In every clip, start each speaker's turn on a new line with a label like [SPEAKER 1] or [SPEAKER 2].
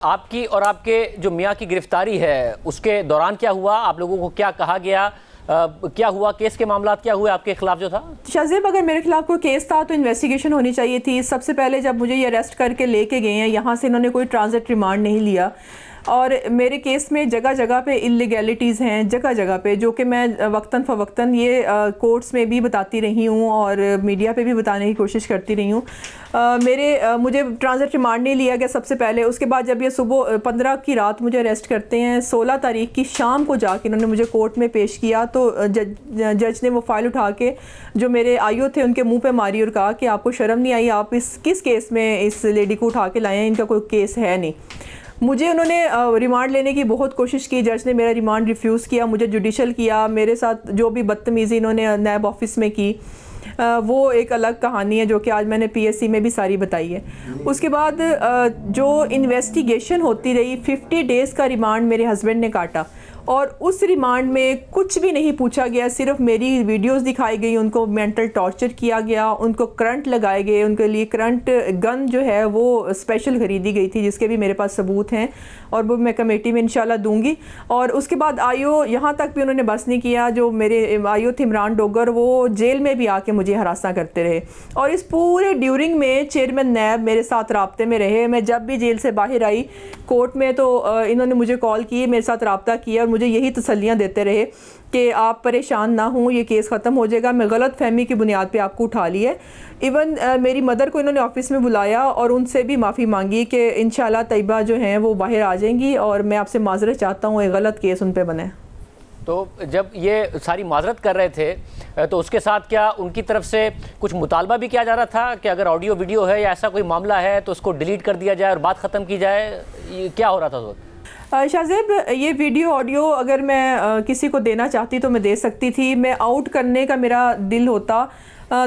[SPEAKER 1] آپ کی اور آپ کے جو میاں کی گرفتاری ہے اس کے دوران کیا ہوا؟ آپ لوگوں کو کیا کہا گیا؟ کیا ہوا؟ کیس کے معاملات کیا ہوئے آپ کے خلاف جو تھا؟
[SPEAKER 2] شاہزیب، اگر میرے خلاف کوئی کیس تھا تو انویسٹیگیشن ہونی چاہیے تھی۔ سب سے پہلے جب مجھے یہ اریسٹ کر کے لے کے گئے ہیں، یہاں سے انہوں نے کوئی ٹرانزٹ ریمانڈ نہیں لیا، اور میرے کیس میں جگہ جگہ پہ انلیگیلٹیز ہیں، جگہ جگہ پہ، جو کہ میں وقتاً فوقتاً یہ کورٹس میں بھی بتاتی رہی ہوں اور میڈیا پہ بھی بتانے کی کوشش کرتی رہی ہوں۔ مجھے ٹرانزٹ ریمانڈ نہیں لیا گیا سب سے پہلے۔ اس کے بعد جب یہ صبح 15 کی رات مجھے اریسٹ کرتے ہیں، 16 تاریخ کی شام کو جا کے انہوں نے مجھے کورٹ میں پیش کیا، تو جج نے وہ فائل اٹھا کے جو میرے آئیو تھے ان کے منہ پہ ماری اور کہا کہ آپ کو شرم نہیں آئی؟ آپ کس کیس میں اس لیڈی کو اٹھا کے لائے ہیں؟ ان کا کوئی کیس ہے نہیں۔ مجھے انہوں نے ریمانڈ لینے کی بہت کوشش کی، جج نے میرا ریمانڈ ریفیوز کیا، مجھے جوڈیشل کیا، میرے ساتھ جو بھی بدتمیزی انہوں نے نیب آفس میں کی وہ ایک الگ کہانی ہے جو کہ آج میں نے پی ایس سی میں بھی ساری بتائی ہے۔ اس کے بعد جو انویسٹیگیشن ہوتی رہی، 50 ڈیز کا ریمانڈ میرے ہسبینڈ نے کاٹا، اور اس ریمانڈ میں کچھ بھی نہیں پوچھا گیا، صرف میری ویڈیوز دکھائی گئی، ان کو مینٹل ٹارچر کیا گیا، ان کو کرنٹ لگائے گئے، ان کے لیے کرنٹ گن جو ہے وہ اسپیشل خریدی گئی تھی، جس کے بھی میرے پاس ثبوت ہیں، اور وہ میں کمیٹی میں انشاءاللہ دوں گی۔ اور اس کے بعد آئیو یہاں تک بھی انہوں نے بس نہیں کیا، جو میرے آئیو تھے عمران ڈوگر، وہ جیل میں بھی آ کے مجھے ہراساں کرتے رہے، اور اس پورے ڈیورنگ میں چیئرمین نیب میرے ساتھ رابطے میں رہے۔ میں جب بھی جیل سے باہر آئی کورٹ میں تو انہوں نے مجھے کال کی، میرے ساتھ رابطہ کیا، اور مجھے یہی تسلیاں دیتے رہے کہ آپ پریشان نہ ہوں، یہ کیس ختم ہو جائے گا، میں غلط فہمی کی بنیاد پہ آپ کو اٹھا لی ہے۔ ایون میری مدر کو انہوں نے آفس میں بلایا اور ان سے بھی معافی مانگی کہ انشاءاللہ طیبہ جو ہیں وہ باہر آ جائیں گی، اور میں آپ سے معذرت چاہتا ہوں، ایک غلط کیس ان پہ بنے۔
[SPEAKER 1] تو جب یہ ساری معذرت کر رہے تھے تو اس کے ساتھ کیا ان کی طرف سے کچھ مطالبہ بھی کیا جا رہا تھا کہ اگر آڈیو ویڈیو ہے یا ایسا کوئی معاملہ ہے تو اس کو ڈیلیٹ کر دیا جائے اور بات ختم کی جائے؟ یہ کیا ہو رہا تھا اس وقت؟
[SPEAKER 2] شاہزیب، یہ ویڈیو آڈیو اگر میں کسی کو دینا چاہتی تو میں دے سکتی تھی، میں آؤٹ کرنے کا میرا دل ہوتا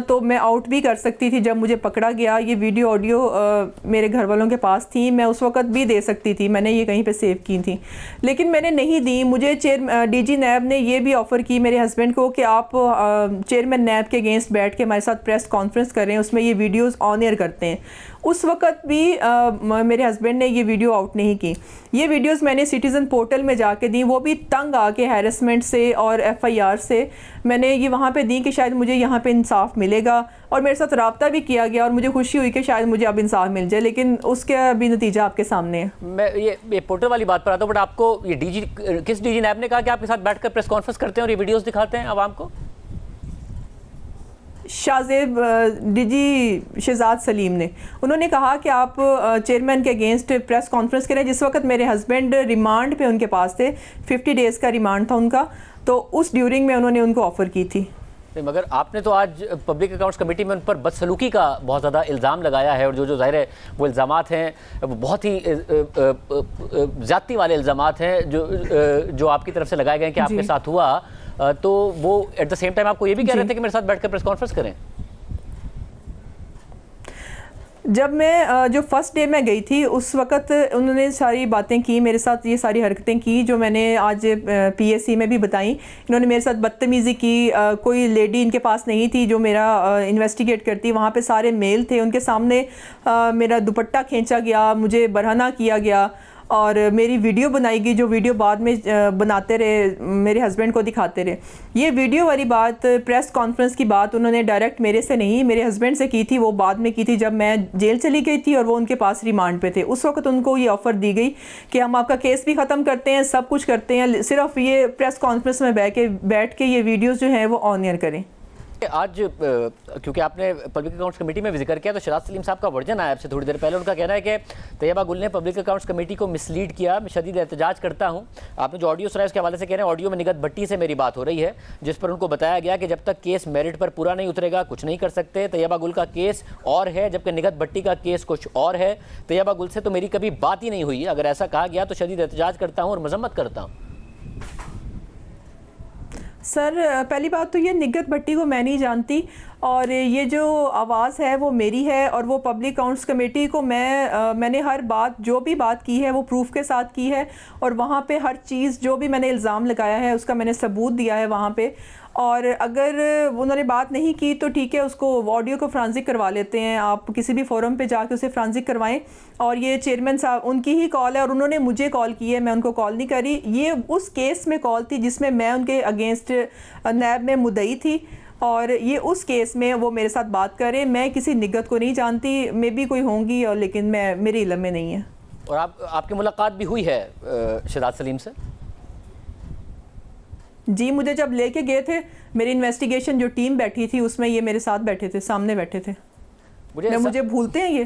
[SPEAKER 2] تو میں آؤٹ بھی کر سکتی تھی۔ جب مجھے پکڑا گیا، یہ ویڈیو آڈیو میرے گھر والوں کے پاس تھی، میں اس وقت بھی دے سکتی تھی، میں نے یہ کہیں پہ سیو کی تھی، لیکن میں نے نہیں دی۔ مجھے ڈی جی نیب نے یہ بھی آفر کی میرے ہسبینڈ کو کہ آپ چیئرمین نیب کے اگینسٹ بیٹھ کے ہمارے ساتھ پریس کانفرنس کریں، اس میں یہ ویڈیوز آن ایئر کرتے ہیں۔ اس وقت بھی میرے ہسبینڈ نے یہ ویڈیو آؤٹ نہیں کی۔ یہ ویڈیوز میں نے سٹیزن پورٹل میں جا کے دیں، وہ بھی تنگ آ کے ہیرسمنٹ سے اور ایف آئی آر سے میں نے یہ وہاں پہ دی کہ شاید مجھے یہاں پہ انصاف ملے گا، اور میرے ساتھ رابطہ بھی کیا گیا، اور مجھے خوشی ہوئی کہ شاید مجھے اب انصاف مل جائے، لیکن اس کا بھی نتیجہ آپ کے سامنے ہے۔
[SPEAKER 1] میں یہ پورٹل والی بات پر آتا ہوں، بٹ آپ کو یہ کس ڈی جی نیب نے کہا کہ آپ کے ساتھ بیٹھ کر پریس کانفرنس کرتے ہیں اور یہ ویڈیوز دکھاتے ہیں عوام کو؟
[SPEAKER 2] شاہزیب، ڈی جی شہزاد سلیم نے، انہوں نے کہا کہ آپ چیئرمین کے اگینسٹ پریس کانفرنس کریں۔ جس وقت میرے ہسبینڈ ریمانڈ پہ ان کے پاس تھے، 50 ڈیز کا ریمانڈ تھا ان کا، تو اس ڈیورنگ میں انہوں نے ان کو آفر کی تھی۔
[SPEAKER 1] مگر آپ نے تو آج پبلک اکاؤنٹس کمیٹی میں ان پر بدسلوکی کا بہت زیادہ الزام لگایا ہے، اور جو ظاہر ہے وہ الزامات ہیں وہ بہت ہی زیادتی والے الزامات ہیں جو آپ کی طرف سے لگائے گئے ہیں کہ آپ کے ساتھ ہوا، تو وہ ایٹ دا سیم ٹائم آپ کو یہ بھی کہہ رہے تھے کہ میرے ساتھ بیٹھ کر پریس کانفرنس کریں؟
[SPEAKER 2] جب میں جو فرسٹ ڈے میں گئی تھی اس وقت انہوں نے ساری باتیں کی میرے ساتھ، یہ ساری حرکتیں کی جو میں نے آج پی ایس سی میں بھی بتائیں۔ انہوں نے میرے ساتھ بدتمیزی کی، کوئی لیڈی ان کے پاس نہیں تھی جو میرا انویسٹیگیٹ کرتی، وہاں پہ سارے میل تھے، ان کے سامنے میرا دوپٹہ کھینچا گیا، مجھے برہنہ کیا گیا، اور میری ویڈیو بنائی گئی، جو ویڈیو بعد میں بناتے رہے، میرے ہسبینڈ کو دکھاتے رہے۔ یہ ویڈیو والی بات، پریس کانفرنس کی بات انہوں نے ڈائریکٹ میرے سے نہیں، میرے ہسبینڈ سے کی تھی، وہ بعد میں کی تھی جب میں جیل چلی گئی تھی اور وہ ان کے پاس ریمانڈ پہ تھے۔ اس وقت ان کو یہ آفر دی گئی کہ ہم آپ کا کیس بھی ختم کرتے ہیں، سب کچھ کرتے ہیں، صرف یہ پریس کانفرنس میں بیٹھ کے یہ ویڈیوز جو ہیں وہ آن ایئر کریں۔
[SPEAKER 1] آج کیونکہ آپ نے پبلک اکاؤنٹس کمیٹی میں بھی ذکر کیا، تو شہزاد سلیم صاحب کا ورژن آیا آپ سے تھوڑی دیر پہلے، ان کا کہنا ہے کہ طیبہ گل نے پبلک اکاؤنٹس کمیٹی کو مسلیڈ کیا، میں شدید احتجاج کرتا ہوں۔ آپ نے جو آڈیو سنا ہے اس کے حوالے سے کہہ رہے ہیں آڈیو میں نگہت بھٹی سے میری بات ہو رہی ہے، جس پر ان کو بتایا گیا کہ جب تک کیس میرٹ پر پورا نہیں اترے گا کچھ نہیں کر سکتے۔ طیبہ گل کا کیس اور ہے جبکہ نگہت بھٹی کا کیس کچھ اور ہے۔ طیبہ گل سے تو میری کبھی بات ہی نہیں ہوئی، اگر ایسا کہا گیا تو شدید احتجاج کرتا ہوں اور مذمت کرتا ہوں۔
[SPEAKER 2] سر، پہلی بات تو یہ نگہت بھٹی کو میں نہیں جانتی، اور یہ جو آواز ہے وہ میری ہے، اور وہ پبلک اکاؤنٹس کمیٹی کو میں نے ہر بات جو بھی بات کی ہے وہ پروف کے ساتھ کی ہے، اور وہاں پہ ہر چیز جو بھی میں نے الزام لگایا ہے اس کا میں نے ثبوت دیا ہے وہاں پہ. اور اگر انہوں نے بات نہیں کی تو ٹھیک ہے، اس کو آڈیو کو فرانزک کروا لیتے ہیں، آپ کسی بھی فورم پہ جا کے اسے فرانزک کروائیں. اور یہ چیئرمین صاحب ان کی ہی کال ہے، اور انہوں نے مجھے کال کی ہے، میں ان کو کال نہیں کری. یہ اس کیس میں کال تھی جس میں میں ان کے اگینسٹ نیب میں مدعی تھی، اور یہ اس کیس میں وہ میرے ساتھ بات کریں. میں کسی نگت کو نہیں جانتی، میں بھی کوئی ہوں گی، اور لیکن میرے علم میں نہیں ہے.
[SPEAKER 1] اور آپ کی ملاقات بھی ہوئی ہے شہزاد سلیم سے؟
[SPEAKER 2] جی، مجھے جب لے کے گئے تھے میری انویسٹیگیشن جو ٹیم بیٹھی تھی اس میں یہ میرے ساتھ بیٹھے تھے، سامنے بیٹھے تھے. مجھے بھولتے ہیں یہ؟